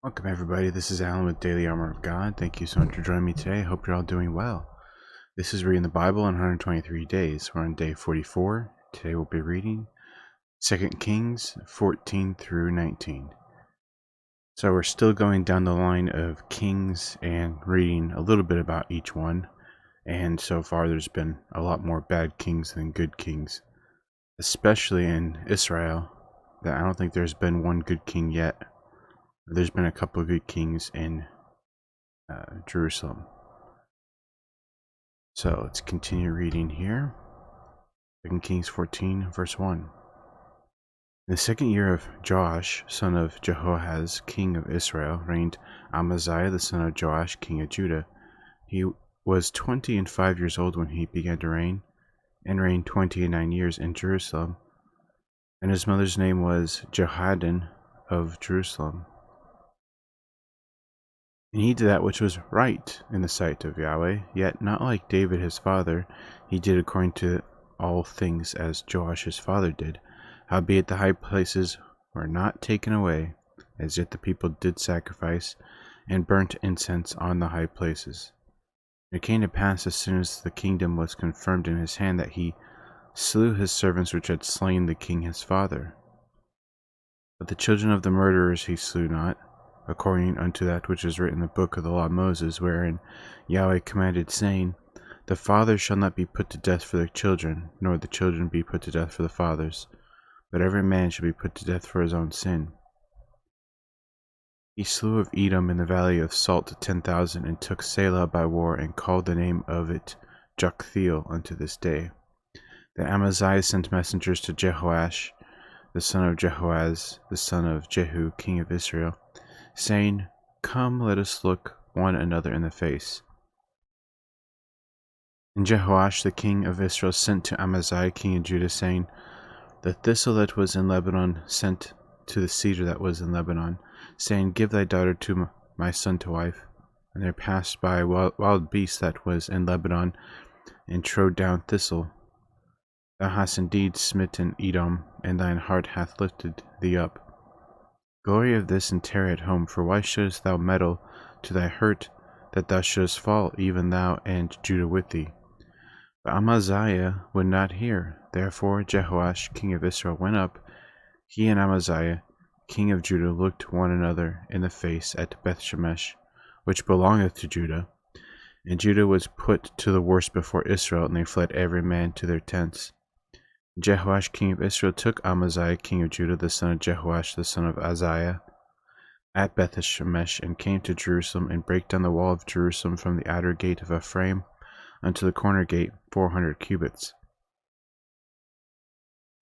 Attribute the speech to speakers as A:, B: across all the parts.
A: Welcome everybody, this is Alan with Daily Armor of God. Thank you so much for joining me today. I hope you're all doing well. This is Reading the Bible in 123 days. We're on day 44. Today we'll be reading 2 Kings 14 through 19. So we're still going down the line of kings and reading a little bit about each one. And so far there's been a lot more bad kings than good kings, especially in Israel. I don't think there's been one good king yet. There's been a couple of good kings in Jerusalem. So let's continue reading here. 2 Kings 14, verse 1. In the second year of Joash, son of Jehoahaz, king of Israel, reigned Amaziah, the son of Joash, king of Judah. He was 25 years old when he began to reign, and reigned 29 years in Jerusalem. And his mother's name was Jehoaddan of Jerusalem. And he did that which was right in the sight of Yahweh, yet not like David his father. He did according to all things as Joash his father did. Howbeit the high places were not taken away, as yet the people did sacrifice, and burnt incense on the high places. It came to pass as soon as the kingdom was confirmed in his hand, that he slew his servants which had slain the king his father. But the children of the murderers he slew not, according unto that which is written in the book of the law of Moses, wherein Yahweh commanded, saying, The fathers shall not be put to death for their children, nor the children be put to death for the fathers, but every man shall be put to death for his own sin. He slew of Edom in the valley of Salt 10,000, and took Selah by war, and called the name of it Joktheel unto this day. Then Amaziah sent messengers to Jehoash, the son of Jehoaz, the son of Jehu, king of Israel, saying, Come, let us look one another in the face. And Jehoash the king of Israel sent to Amaziah king of Judah, saying, The thistle that was in Lebanon sent to the cedar that was in Lebanon, saying, Give thy daughter to my son to wife. And there passed by a wild beast that was in Lebanon, and trode down thistle. Thou hast indeed smitten Edom, and thine heart hath lifted thee up. Glory of this, and tarry at home, for why shouldest thou meddle to thy hurt, that thou shouldest fall, even thou and Judah with thee? But Amaziah would not hear. Therefore Jehoash king of Israel went up. He and Amaziah king of Judah looked one another in the face at Bethshemesh, which belongeth to Judah. And Judah was put to the worse before Israel, and they fled every man to their tents. Jehoash king of Israel took Amaziah king of Judah, the son of Jehoash the son of Ahaziah, at Bethshemesh, and came to Jerusalem, and brake down the wall of Jerusalem from the outer gate of Ephraim unto the corner gate 400 cubits.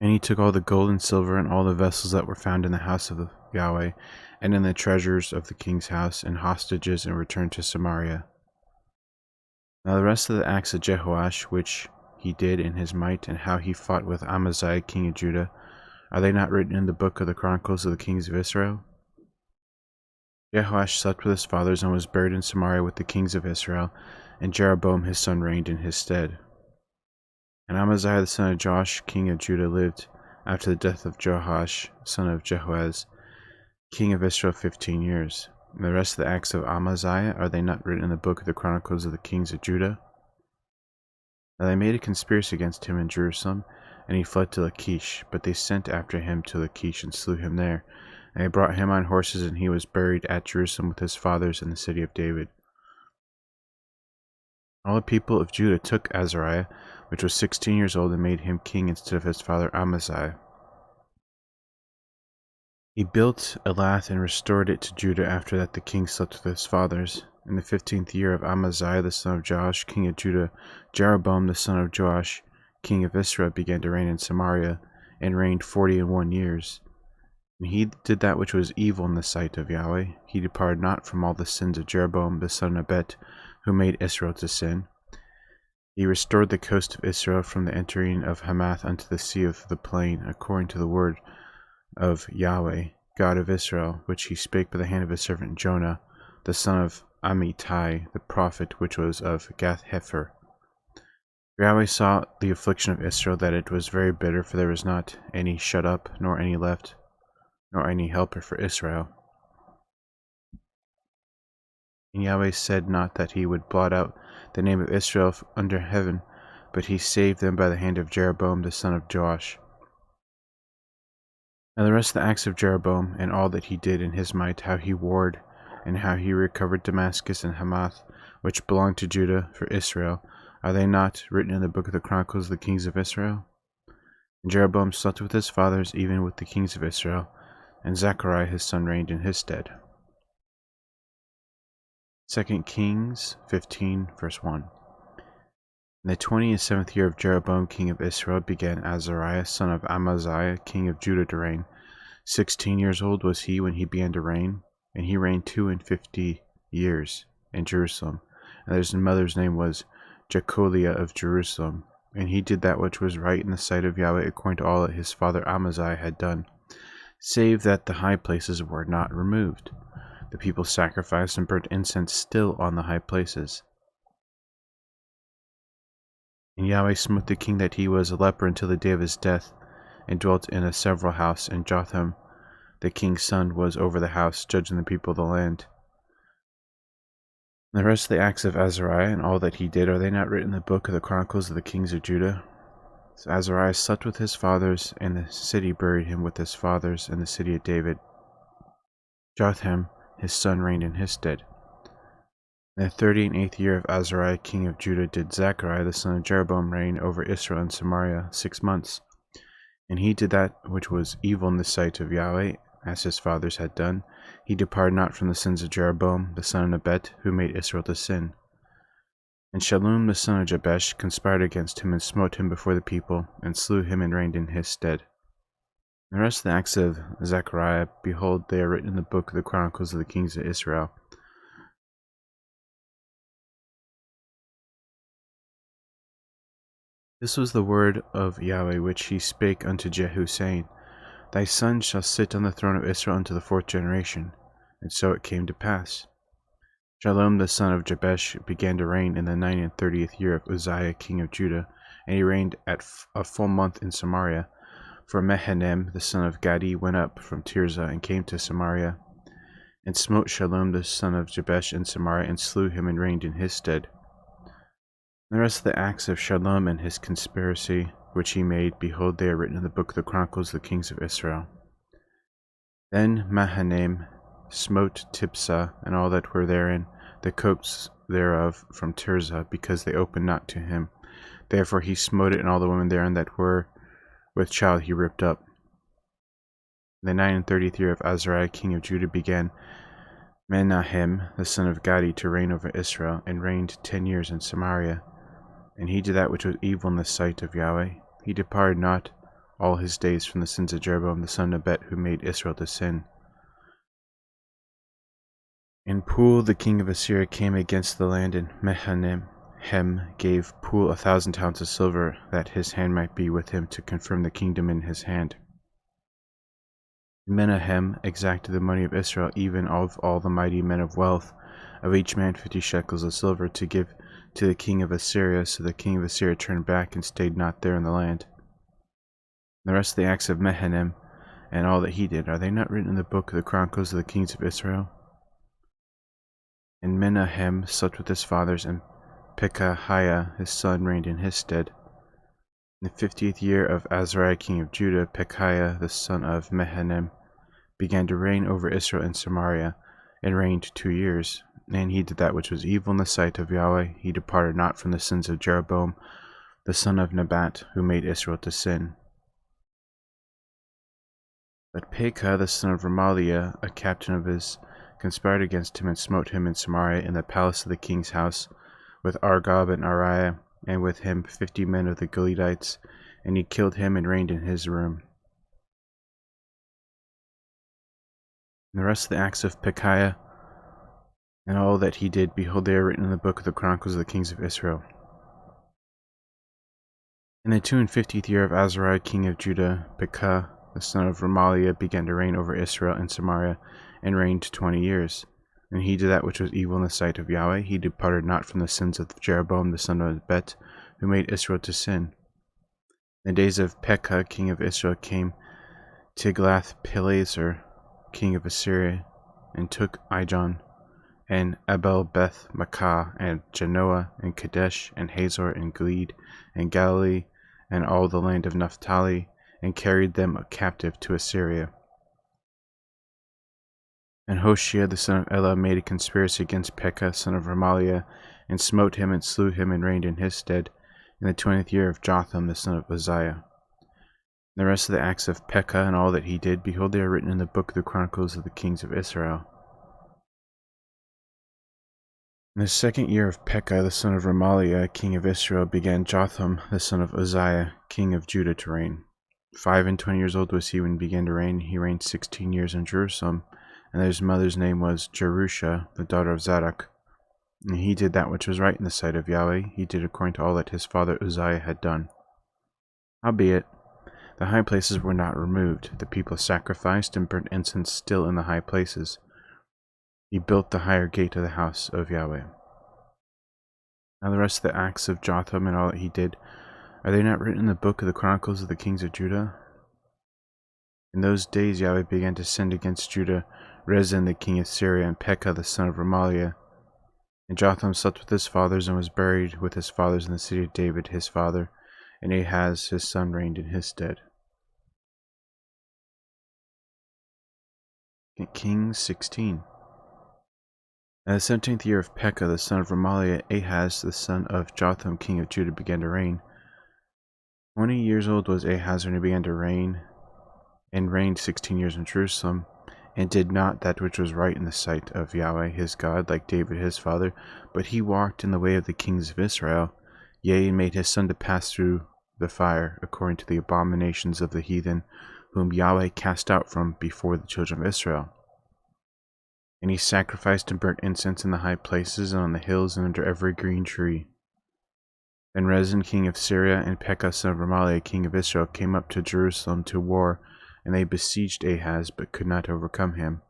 A: And he took all the gold and silver, and all the vessels that were found in the house of Yahweh, and in the treasures of the king's house, and hostages, and returned to Samaria. Now the rest of the acts of Jehoash, which he did in his might, and how he fought with Amaziah king of Judah, are they not written in the book of the Chronicles of the kings of Israel? Jehoash slept with his fathers, and was buried in Samaria with the kings of Israel, and Jeroboam his son reigned in his stead. And Amaziah the son of Joash king of Judah lived after the death of Jehoash son of Jehoaz king of Israel 15 years. And the rest of the acts of Amaziah, are they not written in the book of the Chronicles of the kings of Judah? Now they made a conspiracy against him in Jerusalem, and he fled to Lachish. But they sent after him to Lachish, and slew him there. And they brought him on horses, and he was buried at Jerusalem with his fathers in the city of David. All the people of Judah took Azariah, which was 16 years old, and made him king instead of his father Amaziah. He built Elath and restored it to Judah. After that the king slept with his fathers. In the 15th year of Amaziah the son of Joash king of Judah, Jeroboam the son of Joash king of Israel began to reign in Samaria, and reigned 41 years. And he did that which was evil in the sight of Yahweh. He departed not from all the sins of Jeroboam the son of Nebat, who made Israel to sin. He restored the coast of Israel from the entering of Hamath unto the sea of the plain, according to the word of Yahweh, God of Israel, which he spake by the hand of his servant Jonah, the son of Amittai, the prophet, which was of Gath-hepher. Yahweh saw the affliction of Israel, that it was very bitter, for there was not any shut up, nor any left, nor any helper for Israel. And Yahweh said not that he would blot out the name of Israel under heaven, but he saved them by the hand of Jeroboam the son of Joash. Now the rest of the acts of Jeroboam, and all that he did in his might, how he warred, and how he recovered Damascus and Hamath, which belonged to Judah, for Israel, are they not written in the book of the Chronicles of the kings of Israel? And Jeroboam slept with his fathers, even with the kings of Israel, and Zechariah his son reigned in his stead. 2 Kings 15, verse 1. In the 27th year of Jeroboam king of Israel began Azariah son of Amaziah king of Judah to reign. 16 years old was he when he began to reign, and he reigned 52 years in Jerusalem. And his mother's name was Jecholiah of Jerusalem. And he did that which was right in the sight of Yahweh according to all that his father Amaziah had done, save that the high places were not removed. The people sacrificed and burnt incense still on the high places. And Yahweh smote the king that he was a leper until the day of his death, and dwelt in a several house, and Jotham the king's son was over the house, judging the people of the land. And the rest of the acts of Azariah and all that he did, are they not written in the book of the Chronicles of the kings of Judah? So Azariah slept with his fathers, and the city buried him with his fathers in the city of David. Jotham his son reigned in his stead. In the 38th year of Azariah king of Judah did Zechariah the son of Jeroboam reign over Israel and Samaria 6 months. And he did that which was evil in the sight of Yahweh, as his fathers had done. He departed not from the sins of Jeroboam the son of Nebat, who made Israel to sin. And Shallum the son of Jabesh conspired against him, and smote him before the people, and slew him, and reigned in his stead. The rest of the acts of Zechariah, behold, they are written in the book of the Chronicles of the kings of Israel. This was the word of Yahweh which he spake unto Jehu, saying, Thy son shall sit on the throne of Israel unto the 4th generation. And so it came to pass. Shallum the son of Jabesh began to reign in the 39th year of Uzziah king of Judah, and he reigned at a full month in Samaria. For Mehanem the son of Gadi went up from Tirzah, and came to Samaria, and smote Shallum the son of Jabesh in Samaria, and slew him, and reigned in his stead. The rest of the acts of Shallum and his conspiracy which he made, behold, they are written in the book of the Chronicles of the kings of Israel. Then Mahanaim smote Tipsah and all that were therein, the coasts thereof from Tirzah, because they opened not to him. Therefore he smote it, and all the women therein that were with child he ripped up. In the 39th year of Azariah king of Judah began Menahem the son of Gadi to reign over Israel, and reigned 10 years in Samaria. And he did that which was evil in the sight of Yahweh. He departed not all his days from the sins of Jeroboam the son of Nebat, who made Israel to sin. And Pul the king of Assyria came against the land, and Mehanem gave Pul 1,000 talents of silver, that his hand might be with him to confirm the kingdom in his hand. Menahem exacted the money of Israel, even of all the mighty men of wealth, of each man 50 shekels of silver, to give to the king of Assyria. So the king of Assyria turned back, and stayed not there in the land. The rest of the acts of Mehanem, and all that he did, are they not written in the book of the Chronicles of the kings of Israel? And Menahem slept with his fathers, and Pekahiah his son reigned in his stead. In the 50th year of Azariah king of Judah, Pekahiah the son of Mehanem began to reign over Israel and Samaria, and reigned 2 years. And he did that which was evil in the sight of Yahweh. He departed not from the sins of Jeroboam the son of Nebat, who made Israel to sin. But Pekah the son of Remaliah, a captain of his, conspired against him, and smote him in Samaria in the palace of the king's house, with Argob and Ariah, and with him 50 men of the Gileadites, and he killed him, and reigned in his room. And the rest of the acts of Pekahiah, and all that he did, behold, they are written in the book of the Chronicles of the kings of Israel. In the 52nd year of Azariah king of Judah, Pekah the son of Remaliah began to reign over Israel and Samaria, and reigned 20 years. And he did that which was evil in the sight of Yahweh. He departed not from the sins of Jeroboam the son of Nebat, who made Israel to sin. In the days of Pekah king of Israel came Tiglath-Pileser king of Assyria, and took Ijon, and Abel Beth Makkah, and Genoa, and Kadesh, and Hazor, and Gilead, and Galilee, and all the land of Naphtali, and carried them captive to Assyria. And Hoshea the son of Elah made a conspiracy against Pekah son of Remaliah, and smote him and slew him and reigned in his stead, in the 20th year of Jotham the son of Uzziah. The rest of the acts of Pekah and all that he did, behold, they are written in the book of the Chronicles of the kings of Israel. In the 2nd year of Pekah the son of Remaliah, king of Israel, began Jotham the son of Uzziah, king of Judah, to reign. 25 years old was he when he began to reign. He reigned 16 years in Jerusalem, and his mother's name was Jerusha, the daughter of Zadok. And he did that which was right in the sight of Yahweh. He did according to all that his father Uzziah had done. Howbeit, the high places were not removed. The people sacrificed and burnt incense still in the high places. He built the higher gate of the house of Yahweh. Now the rest of the acts of Jotham and all that he did, are they not written in the book of the Chronicles of the kings of Judah? In those days Yahweh began to send against Judah Rezin the king of Syria, and Pekah the son of Remaliah. And Jotham slept with his fathers, and was buried with his fathers in the city of David his father, and Ahaz his son reigned in his stead. Kings 16. In the 17th year of Pekah the son of Remaliah, Ahaz the son of Jotham king of Judah began to reign. 20 years old was Ahaz when he began to reign, and reigned 16 years in Jerusalem, and did not that which was right in the sight of Yahweh his God, like David his father, but he walked in the way of the kings of Israel, yea, and made his son to pass through the fire, according to the abominations of the heathen, whom Yahweh cast out from before the children of Israel. And he sacrificed and burnt incense in the high places, and on the hills, and under every green tree. Then Rezin king of Syria, and Pekah son of Remaliah king of Israel, came up to Jerusalem to war, and they besieged Ahaz, but could not overcome him.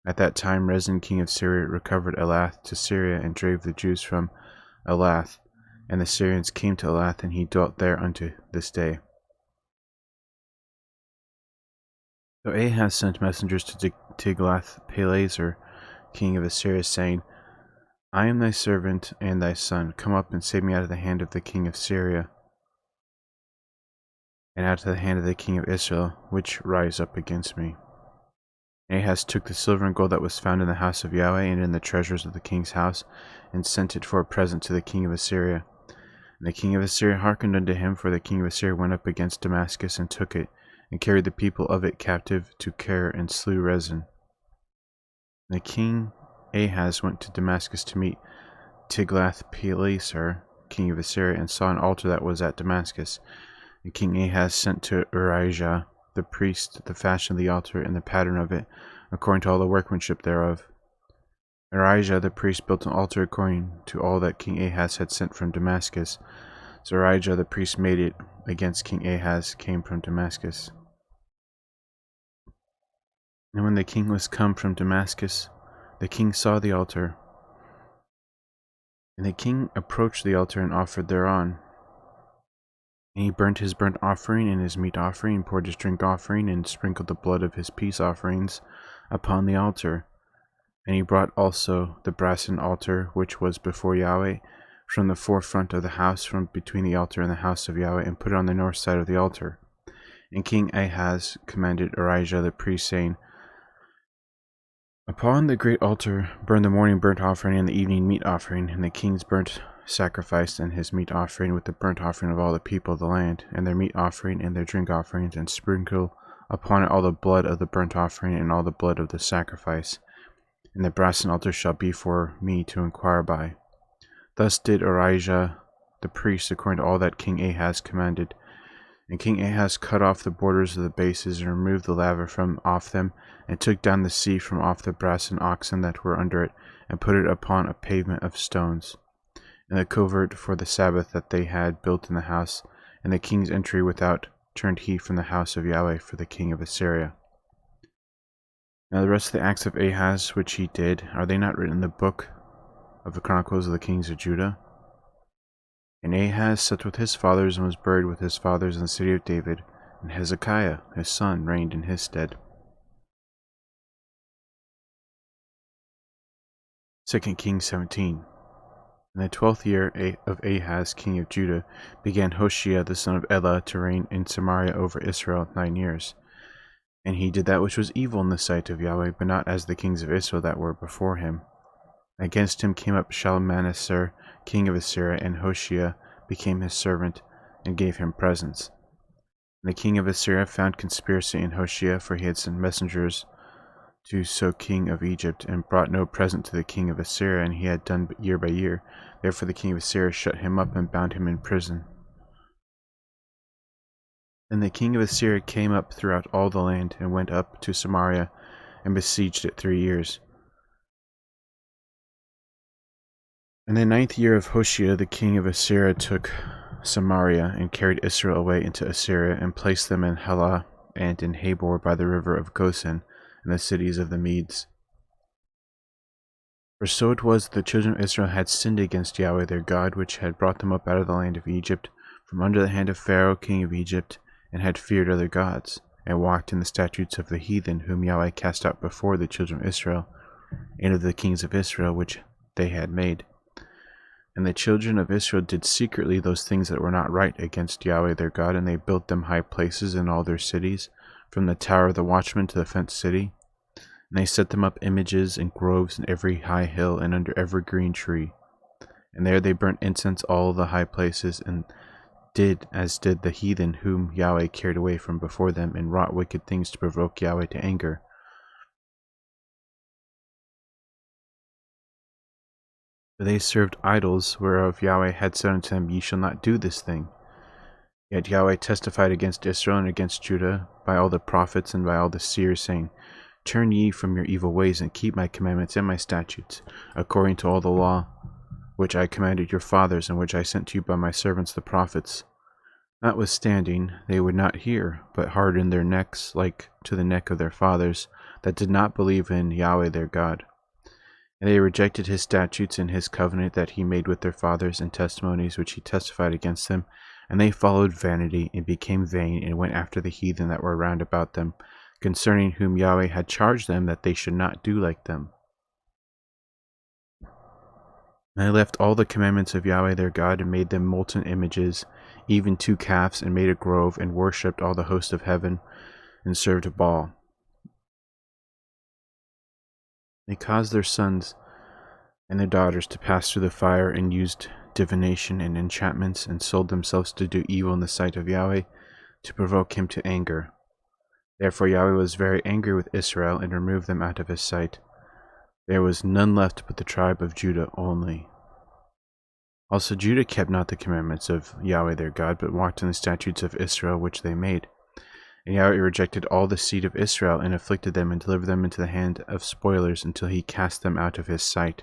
A: At that time Rezin king of Syria recovered Elath to Syria, and drave the Jews from Elath, and the Syrians came to Elath, and he dwelt there unto this day. So Ahaz sent messengers to Tiglath-Pileser, king of Assyria, saying, I am thy servant and thy son. Come up and save me out of the hand of the king of Syria, and out of the hand of the king of Israel, which rise up against me. Ahaz took the silver and gold that was found in the house of Yahweh and in the treasures of the king's house, and sent it for a present to the king of Assyria. And the king of Assyria hearkened unto him, for the king of Assyria went up against Damascus, and took it, and carried the people of it captive to Kir, and slew Rezin. And the king Ahaz went to Damascus to meet Tiglath-Pileser, king of Assyria, and saw an altar that was at Damascus. And King Ahaz sent to Urijah the priest the fashion of the altar and the pattern of it, according to all the workmanship thereof. Urijah the priest built an altar according to all that King Ahaz had sent from Damascus. So Urijah the priest made it against King Ahaz came from Damascus. And when the king was come from Damascus, the king saw the altar. And the king approached the altar and offered thereon. And he burnt his burnt offering and his meat offering, and poured his drink offering, and sprinkled the blood of his peace offerings upon the altar. And he brought also the brassen altar which was before Yahweh from the forefront of the house, from between the altar and the house of Yahweh, and put it on the north side of the altar. And King Ahaz commanded Urijah the priest, saying, Upon the great altar burn the morning burnt offering and the evening meat offering, and the king's burnt sacrifice and his meat offering, with the burnt offering of all the people of the land, and their meat offering and their drink offerings, and sprinkle upon it all the blood of the burnt offering and all the blood of the sacrifice. And the brassen altar shall be for me to inquire by. Thus did Urijah the priest according to all that King Ahaz commanded. And King Ahaz cut off the borders of the bases, and removed the laver from off them, and took down the sea from off the brass and oxen that were under it, and put it upon a pavement of stones. And the covert for the Sabbath that they had built in the house, and the king's entry without turned he from the house of Yahweh for the king of Assyria. Now the rest of the acts of Ahaz which he did, are they not written in the book of the Chronicles of the kings of Judah? And Ahaz slept with his fathers, and was buried with his fathers in the city of David, and Hezekiah his son reigned in his stead. 2 Kings 17. In the 12th year of Ahaz, king of Judah, began Hoshea the son of Elah to reign in Samaria over Israel 9 years. And he did that which was evil in the sight of Yahweh, but not as the kings of Israel that were before him. Against him came up Shalmaneser, king of Assyria, and Hoshea became his servant, and gave him presents. And the king of Assyria found conspiracy in Hoshea, for he had sent messengers to So king of Egypt, and brought no present to the king of Assyria, and he had done year by year. Therefore the king of Assyria shut him up and bound him in prison. And the king of Assyria came up throughout all the land, and went up to Samaria, and besieged it 3 years. In the 9th year of Hoshea, the king of Assyria took Samaria, and carried Israel away into Assyria, and placed them in Halah, and in Habor by the river of Goshen, in the cities of the Medes. For so it was that the children of Israel had sinned against Yahweh their God, which had brought them up out of the land of Egypt, from under the hand of Pharaoh king of Egypt, and had feared other gods, and walked in the statutes of the heathen, whom Yahweh cast out before the children of Israel, and of the kings of Israel which they had made. And the children of Israel did secretly those things that were not right against Yahweh their God, and they built them high places in all their cities, from the tower of the watchman to the fenced city. And they set them up images and groves in every high hill and under every green tree. And there they burnt incense all the high places, and did as did the heathen whom Yahweh carried away from before them, and wrought wicked things to provoke Yahweh to anger. For they served idols, whereof Yahweh had said unto them, Ye shall not do this thing. Yet Yahweh testified against Israel and against Judah by all the prophets and by all the seers, saying, Turn ye from your evil ways, and keep my commandments and my statutes, according to all the law which I commanded your fathers, and which I sent to you by my servants the prophets. Notwithstanding, they would not hear, but hardened their necks like to the neck of their fathers, that did not believe in Yahweh their God. And they rejected his statutes and his covenant that he made with their fathers, and testimonies which he testified against them. And they followed vanity, and became vain, and went after the heathen that were round about them, concerning whom Yahweh had charged them that they should not do like them. And they left all the commandments of Yahweh their God, and made them molten images, even 2 calves, and made a grove, and worshipped all the host of heaven, and served Baal. They caused their sons and their daughters to pass through the fire, and used divination and enchantments, and sold themselves to do evil in the sight of Yahweh, to provoke him to anger. Therefore Yahweh was very angry with Israel, and removed them out of his sight. There was none left but the tribe of Judah only. Also Judah kept not the commandments of Yahweh their God, but walked in the statutes of Israel which they made. And Yahweh rejected all the seed of Israel, and afflicted them, and delivered them into the hand of spoilers, until he cast them out of his sight.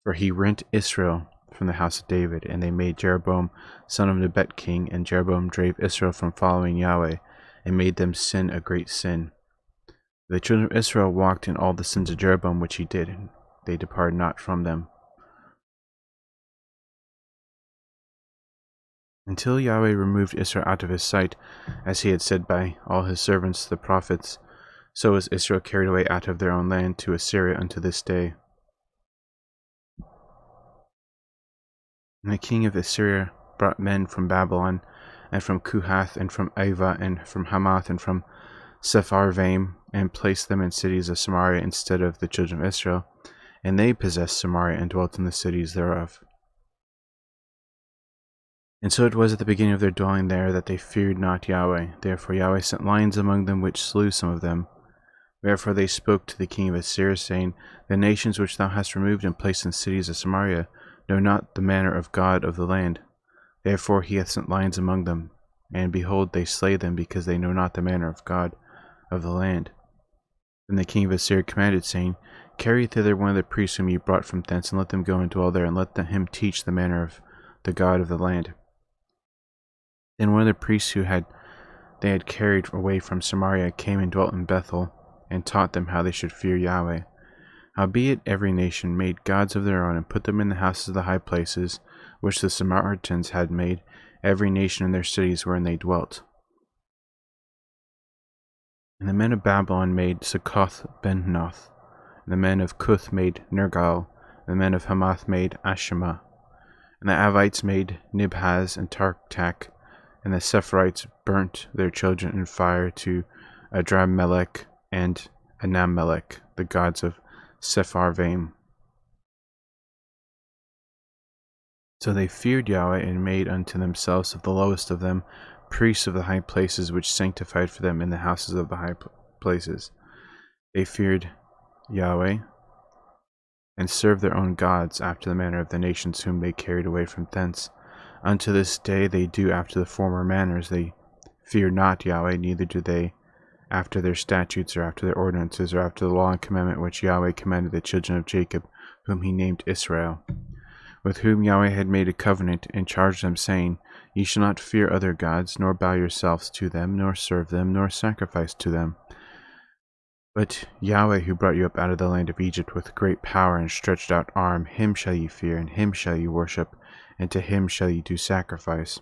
A: For he rent Israel from the house of David, and they made Jeroboam son of Nebat king, and Jeroboam drave Israel from following Yahweh, and made them sin a great sin. The children of Israel walked in all the sins of Jeroboam which he did, and they departed not from them, until Yahweh removed Israel out of his sight, as he had said by all his servants the prophets. So was Israel carried away out of their own land to Assyria unto this day. And the king of Assyria brought men from Babylon, and from Kuhath, and from Ava, and from Hamath, and from Sepharvaim, and placed them in cities of Samaria instead of the children of Israel. And they possessed Samaria, and dwelt in the cities thereof. And so it was at the beginning of their dwelling there, that they feared not Yahweh. Therefore Yahweh sent lions among them, which slew some of them. Wherefore they spoke to the king of Assyria, saying, The nations which thou hast removed and placed in cities of Samaria know not the manner of God of the land. Therefore he hath sent lions among them. And behold, they slay them, because they know not the manner of God of the land. Then the king of Assyria commanded, saying, Carry thither one of the priests whom ye brought from thence, and let them go and dwell there, and let him teach the manner of the God of the land. Then one of the priests they had carried away from Samaria came and dwelt in Bethel, and taught them how they should fear Yahweh. Howbeit every nation made gods of their own, and put them in the houses of the high places, which the Samaritans had made, every nation in their cities wherein they dwelt. And the men of Babylon made Succoth-Benoth, and the men of Cuth made Nergal, The men of Hamath made Ashima, and the Avites made Nibhaz and Tartak, and the Sephirites burnt their children in fire to Adramelech and Anamelech, the gods of Sepharvaim. So they feared Yahweh and made unto themselves of the lowest of them priests of the high places, which sanctified for them in the houses of the high places. They feared Yahweh and served their own gods after the manner of the nations whom they carried away from thence. Unto this day they do after the former manners. They fear not Yahweh, neither do they after their statutes, or after their ordinances, or after the law and commandment which Yahweh commanded the children of Jacob, whom he named Israel, with whom Yahweh had made a covenant, and charged them, saying, Ye shall not fear other gods, nor bow yourselves to them, nor serve them, nor sacrifice to them. But Yahweh, who brought you up out of the land of Egypt with great power and stretched out arm, him shall ye fear, and him shall ye worship, and to him shall ye do sacrifice.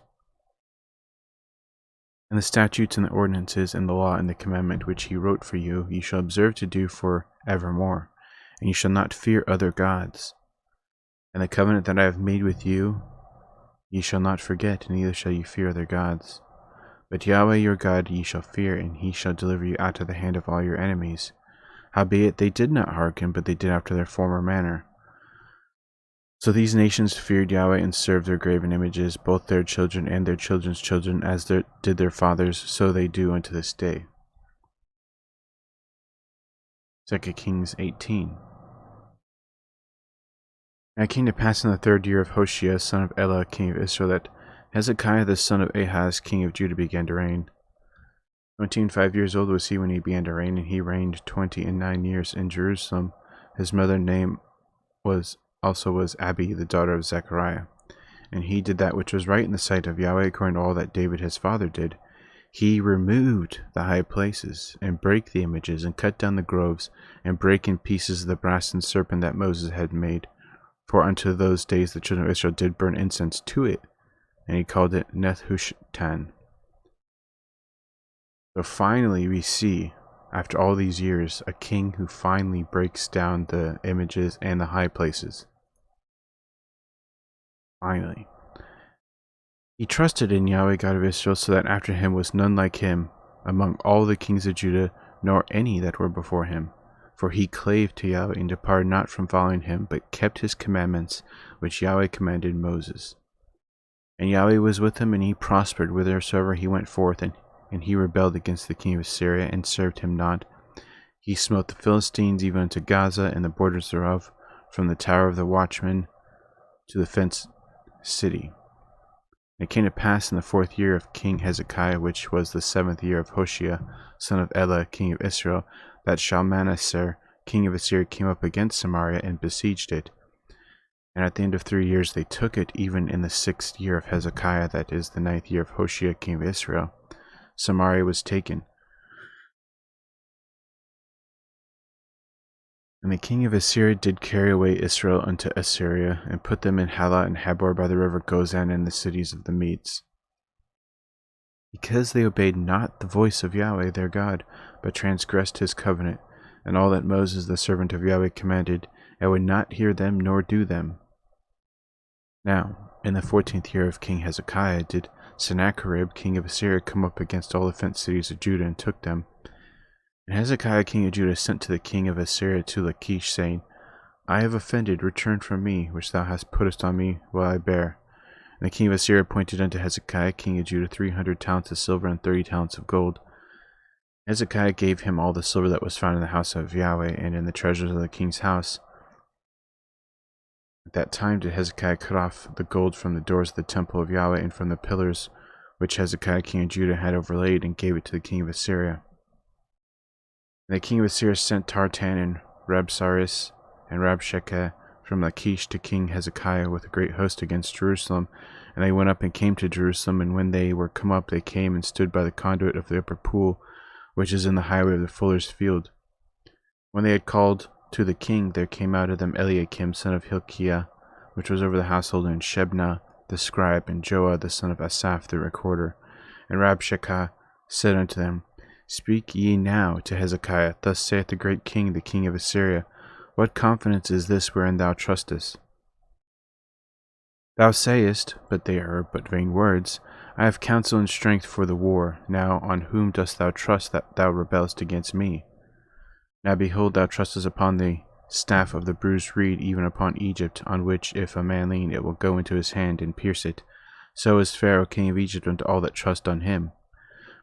A: And the statutes and the ordinances and the law and the commandment which he wrote for you, ye shall observe to do for evermore, and ye shall not fear other gods. And the covenant that I have made with you, ye shall not forget, neither shall ye fear other gods. But Yahweh your God ye shall fear, and he shall deliver you out of the hand of all your enemies. Howbeit they did not hearken, but they did after their former manner. So these nations feared Yahweh and served their graven images, both their children and their children's children, as did their fathers, so they do unto this day. 2 Kings 18. And it came to pass in the 3rd year of Hoshea, son of Elah, king of Israel, that Hezekiah the son of Ahaz, king of Judah, began to reign. 25 years old was he when he began to reign, and he reigned 29 years in Jerusalem. His mother's name was Abi, the daughter of Zechariah. And he did that which was right in the sight of Yahweh, according to all that David his father did. He removed the high places, and brake the images, and cut down the groves, and brake in pieces the brass and serpent that Moses had made. For unto those days the children of Israel did burn incense to it, and he called it Nehushtan. So finally we see, after all these years, a king who finally breaks down the images and the high places. Finally. He trusted in Yahweh God of Israel, so that after him was none like him among all the kings of Judah, nor any that were before him. For he clave to Yahweh, and departed not from following him, but kept his commandments, which Yahweh commanded Moses. And Yahweh was with him, and he prospered whithersoever he went forth, and he rebelled against the king of Assyria, and served him not. He smote the Philistines even unto Gaza, and the borders thereof, from the tower of the watchman to the fenced city. And it came to pass in the 4th year of King Hezekiah, which was the 7th year of Hoshea, son of Elah, king of Israel, that Shalmaneser, king of Assyria, came up against Samaria and besieged it. And at the end of 3 years they took it, even in the 6th year of Hezekiah, that is the 9th year of Hoshea, king of Israel. Samaria was taken. And the king of Assyria did carry away Israel unto Assyria, and put them in Halah and Habor by the river Gozan, and the cities of the Medes. Because they obeyed not the voice of Yahweh their God, but transgressed his covenant, and all that Moses the servant of Yahweh commanded, and would not hear them nor do them. Now, in the 14th year of King Hezekiah did Sennacherib king of Assyria come up against all the fenced cities of Judah, and took them. And Hezekiah king of Judah sent to the king of Assyria to Lachish, saying, I have offended, return from me, which thou hast puttest on me while I bear. And the king of Assyria appointed unto Hezekiah king of Judah 300 talents of silver and 30 talents of gold. Hezekiah gave him all the silver that was found in the house of Yahweh, and in the treasures of the king's house. At that time did Hezekiah cut off the gold from the doors of the temple of Yahweh, and from the pillars which Hezekiah king of Judah had overlaid, and gave it to the king of Assyria. And the king of Assyria sent Tartan and Rabsaris and Rabshakeh from Lachish to King Hezekiah with a great host against Jerusalem. And they went up and came to Jerusalem, and when they were come up, they came and stood by the conduit of the upper pool, which is in the highway of the fuller's field. When they had called to the king, there came out of them Eliakim son of Hilkiah, which was over the household, and Shebna the scribe, and Joah the son of Asaph the recorder. And Rabshakeh said unto them, Speak ye now to Hezekiah, Thus saith the great king, the king of Assyria, What confidence is this wherein thou trustest? Thou sayest, but they are but vain words, I have counsel and strength for the war. Now on whom dost thou trust that thou rebellest against me? Now behold, thou trustest upon the staff of the bruised reed, even upon Egypt, on which if a man lean, it will go into his hand and pierce it. So is Pharaoh king of Egypt unto all that trust on him.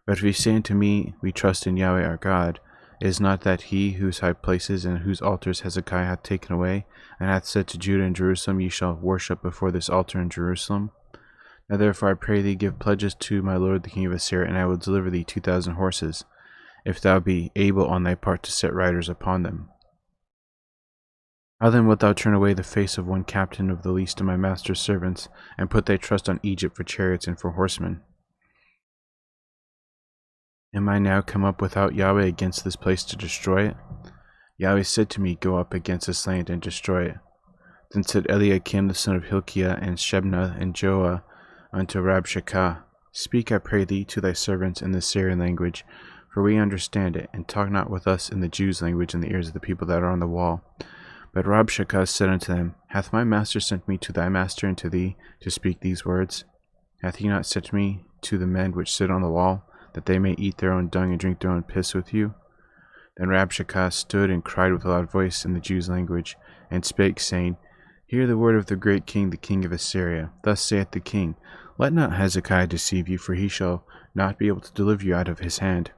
A: But if ye say unto me, We trust in Yahweh our God, is not that he whose high places and whose altars Hezekiah hath taken away, and hath said to Judah and Jerusalem, Ye shall worship before this altar in Jerusalem? Now therefore I pray thee, give pledges to my lord the king of Assyria, and I will deliver thee 2,000 horses, if thou be able on thy part to set riders upon them. How then wilt thou turn away the face of one captain of the least of my master's servants, and put thy trust on Egypt for chariots and for horsemen? Am I now come up without Yahweh against this place to destroy it? Yahweh said to me, Go up against this land and destroy it. Then said Eliakim the son of Hilkiah, and Shebna, and Joah unto Rabshakeh, Speak, I pray thee, to thy servants in the Syrian language, for we understand it, and talk not with us in the Jews' language in the ears of the people that are on the wall. But Rabshakeh said unto them, Hath my master sent me to thy master and to thee, to speak these words? Hath he not sent me to the men which sit on the wall, that they may eat their own dung and drink their own piss with you? Then Rabshakeh stood and cried with a loud voice in the Jews' language, and spake, saying, Hear the word of the great king, the king of Assyria. Thus saith the king, Let not Hezekiah deceive you, for he shall not be able to deliver you out of his hand.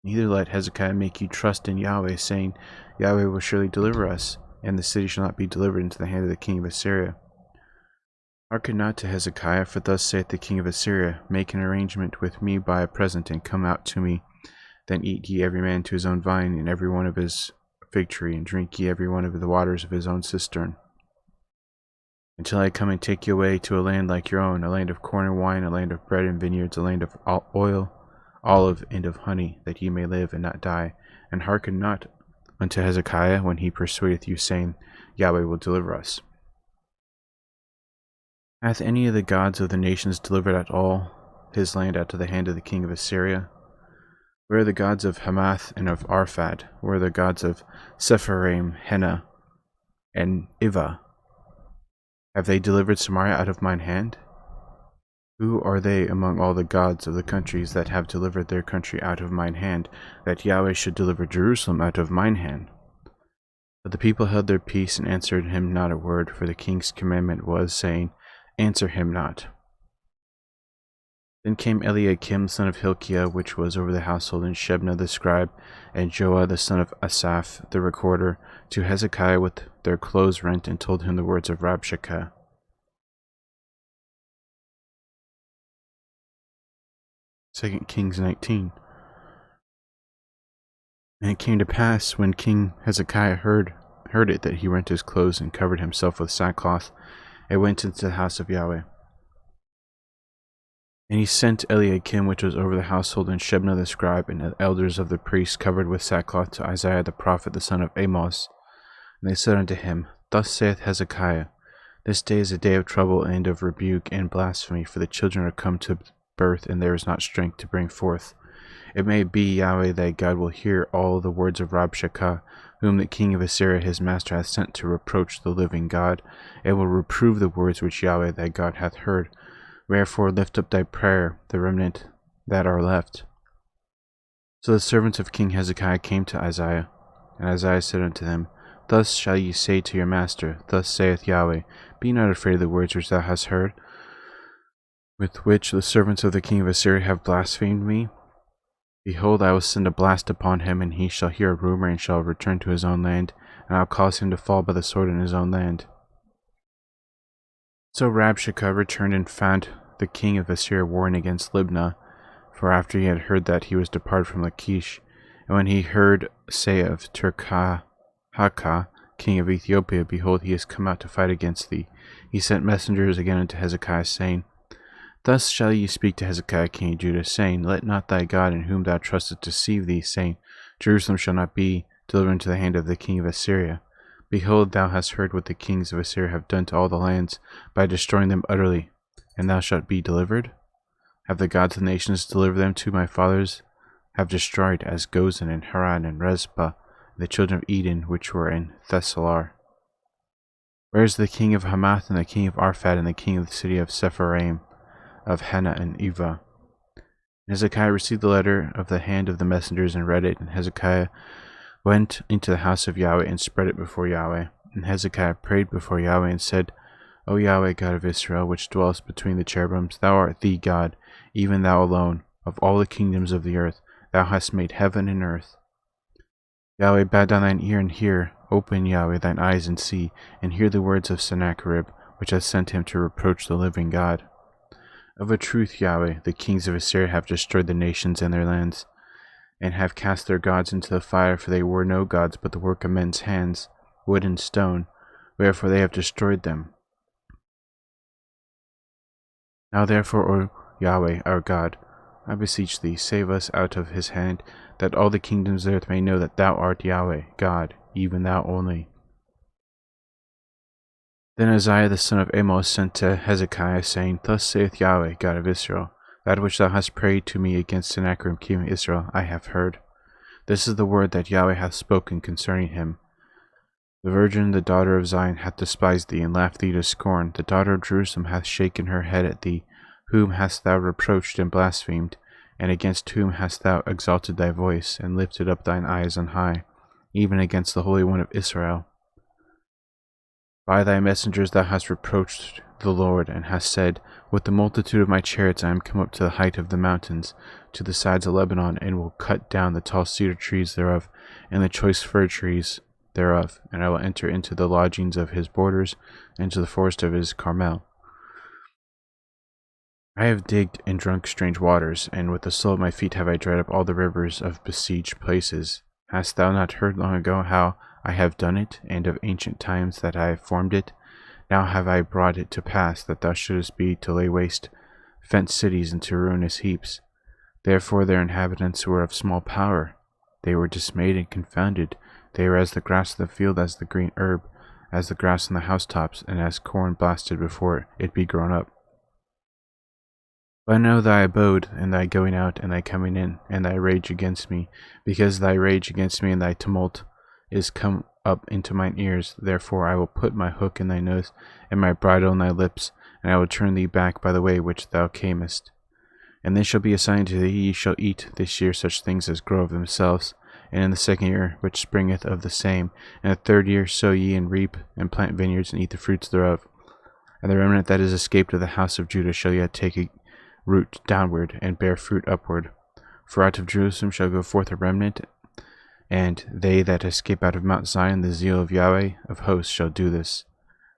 A: Neither let Hezekiah make you trust in Yahweh, saying, Yahweh will surely deliver us, and the city shall not be delivered into the hand of the king of Assyria. Hearken not to Hezekiah, for thus saith the king of Assyria, Make an arrangement with me by a present, and come out to me. Then eat ye every man to his own vine, and every one of his fig tree, and drink ye every one of the waters of his own cistern, until I come and take you away to a land like your own, a land of corn and wine, a land of bread and vineyards, a land of oil, olive, and of honey, that ye may live and not die. And hearken not unto Hezekiah when he persuadeth you, saying, Yahweh will deliver us. Hath any of the gods of the nations delivered at all his land out of the hand of the king of Assyria? Where are the gods of Hamath and of Arphad? Where are the gods of Sepharvaim, Hena, and Ivah? Have they delivered Samaria out of mine hand? Who are they among all the gods of the countries that have delivered their country out of mine hand, that Yahweh should deliver Jerusalem out of mine hand? But the people held their peace and answered him not a word, for the king's commandment was, saying, Answer him not. Then came Eliakim son of Hilkiah, which was over the household, and Shebna the scribe, and Joah the son of Asaph the recorder, to Hezekiah with their clothes rent, and told him the words of Rabshakeh. 2 Kings 19. And it came to pass, when King Hezekiah heard it, that he rent his clothes and covered himself with sackcloth, and went into the house of Yahweh. And he sent Eliakim, which was over the household, and Shebna the scribe, and the elders of the priests, covered with sackcloth, to Isaiah the prophet, the son of Amoz. And they said unto him, Thus saith Hezekiah, This day is a day of trouble and of rebuke and blasphemy, for the children are come to birth, and there is not strength to bring forth. It may be Yahweh thy God will hear all the words of Rabshakeh, whom the king of Assyria his master hath sent to reproach the living God, and will reprove the words which Yahweh thy God hath heard. Wherefore lift up thy prayer, the remnant that are left. So the servants of King Hezekiah came to Isaiah, and Isaiah said unto them, Thus shall ye say to your master, Thus saith Yahweh, Be not afraid of the words which thou hast heard, with which the servants of the king of Assyria have blasphemed me. Behold, I will send a blast upon him, and he shall hear a rumor, and shall return to his own land, and I will cause him to fall by the sword in his own land. So Rabshakeh returned and found the king of Assyria warring against Libnah, for after he had heard that, he was departed from Lachish. And when he heard say of Tirhakah, king of Ethiopia, Behold, he is come out to fight against thee, he sent messengers again unto Hezekiah, saying, Thus shall ye speak to Hezekiah king of Judah, saying, Let not thy God in whom thou trustest deceive thee, saying, Jerusalem shall not be delivered into the hand of the king of Assyria. Behold, thou hast heard what the kings of Assyria have done to all the lands, by destroying them utterly, and thou shalt be delivered? Have the gods of the nations delivered them to my fathers, have destroyed, as Gozan and Haran and Rezpah, the children of Eden which were in Thessalar. Where is the king of Hamath, and the king of Arphad, and the king of the city of Sepharvaim, of Hena and Eva? And Hezekiah received the letter of the hand of the messengers and read it, and Hezekiah went into the house of Yahweh and spread it before Yahweh. And Hezekiah prayed before Yahweh and said, O Yahweh, God of Israel, which dwellest between the cherubims, thou art the God, even thou alone, of all the kingdoms of the earth. Thou hast made heaven and earth. Yahweh, bow down thine ear and hear. Open, Yahweh, thine eyes and see, and hear the words of Sennacherib, which hath sent him to reproach the living God. Of a truth, Yahweh, the kings of Assyria have destroyed the nations and their lands, and have cast their gods into the fire, for they were no gods, but the work of men's hands, wood and stone, wherefore they have destroyed them. Now therefore, O Yahweh, our God, I beseech thee, save us out of his hand, that all the kingdoms of the earth may know that thou art Yahweh, God, even thou only. Then Isaiah the son of Amos sent to Hezekiah, saying, Thus saith Yahweh, God of Israel, that which thou hast prayed to me against Sennacherib king of Israel, I have heard. This is the word that Yahweh hath spoken concerning him. The virgin, the daughter of Zion, hath despised thee, and laughed thee to scorn. The daughter of Jerusalem hath shaken her head at thee. Whom hast thou reproached and blasphemed? And against whom hast thou exalted thy voice, and lifted up thine eyes on high, even against the Holy One of Israel? By thy messengers thou hast reproached the Lord, and hast said, With the multitude of my chariots I am come up to the height of the mountains, to the sides of Lebanon, and will cut down the tall cedar trees thereof, and the choice fir trees thereof, and I will enter into the lodgings of his borders, and to the forest of his Carmel. I have digged and drunk strange waters, and with the sole of my feet have I dried up all the rivers of besieged places. Hast thou not heard long ago how I have done it, and of ancient times that I have formed it? Now have I brought it to pass that thou shouldest be to lay waste fenced cities into ruinous heaps. Therefore their inhabitants were of small power. They were dismayed and confounded. They were as the grass of the field, as the green herb, as the grass on the housetops, and as corn blasted before it be grown up. But I know thy abode, and thy going out, and thy coming in, and thy rage against me, because thy rage against me and thy tumult is come up into mine ears. Therefore I will put my hook in thy nose, and my bridle in thy lips, and I will turn thee back by the way which thou camest. And this shall be a sign to thee, ye shall eat this year such things as grow of themselves, and in the second year which springeth of the same, and the third year sow ye and reap, and plant vineyards, and eat the fruits thereof. And the remnant that is escaped of the house of Judah shall yet take a root downward, and bear fruit upward. For out of Jerusalem shall go forth a remnant, and they that escape out of Mount Zion, the zeal of Yahweh of hosts shall do this.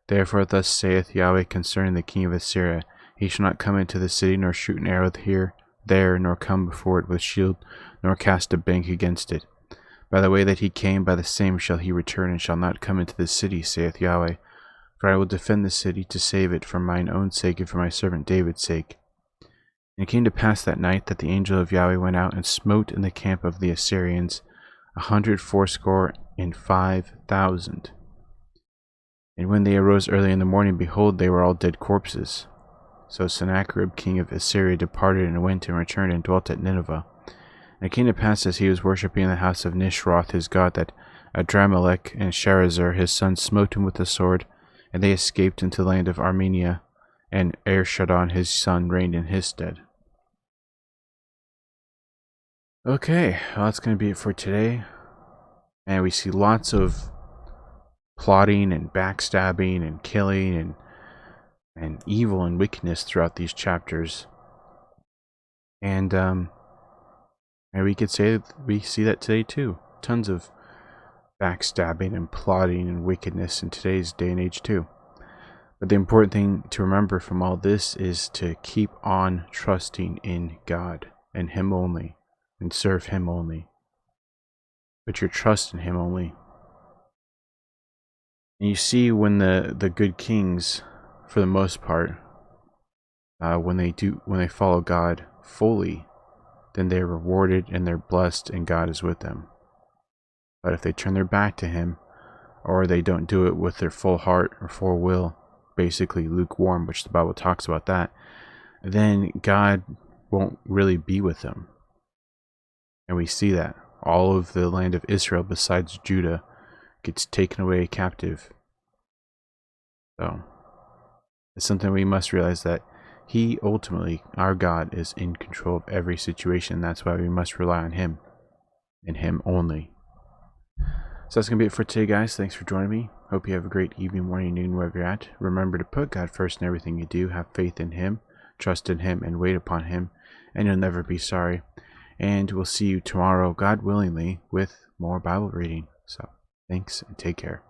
A: Therefore thus saith Yahweh concerning the king of Assyria, He shall not come into the city, nor shoot an arrow here, there, nor come before it with shield, nor cast a bank against it. By the way that he came, by the same shall he return, and shall not come into the city, saith Yahweh. For I will defend the city to save it for mine own sake, and for my servant David's sake. And it came to pass that night that the angel of Yahweh went out and smote in the camp of the Assyrians 185,000. And when they arose early in the morning, behold, they were all dead corpses. So Sennacherib king of Assyria departed and went and returned and dwelt at Nineveh. And it came to pass as he was worshipping in the house of Nishroth his god, that Adramelech and Sharezer his son smote him with the sword, and they escaped into the land of Armenia, and Esarhaddon his son reigned in his stead. Okay, well, that's going to be it for today. And we see lots of plotting and backstabbing and killing and evil and wickedness throughout these chapters. And we could say that we see that today too. Tons of backstabbing and plotting and wickedness in today's day and age too. But the important thing to remember from all this is to keep on trusting in God and Him only, and serve Him only. Put your trust in Him only. And you see when the good kings, for the most part, when they follow God fully, then they're rewarded and they're blessed, and God is with them. But if they turn their back to Him, or they don't do it with their full heart or full will, basically lukewarm, which the Bible talks about that, then God won't really be with them. And we see that. all of the land of Israel besides Judah gets taken away captive. So it's something we must realize, that He ultimately, our God, is in control of every situation. That's why we must rely on Him and Him only. So that's going to be it for today, guys. Thanks for joining me. Hope you have a great evening, morning, noon, wherever you're at. Remember to put God first in everything you do. Have faith in Him, trust in Him, and wait upon Him, and you'll never be sorry. And we'll see you tomorrow, God willingly, with more Bible reading. So thanks and take care.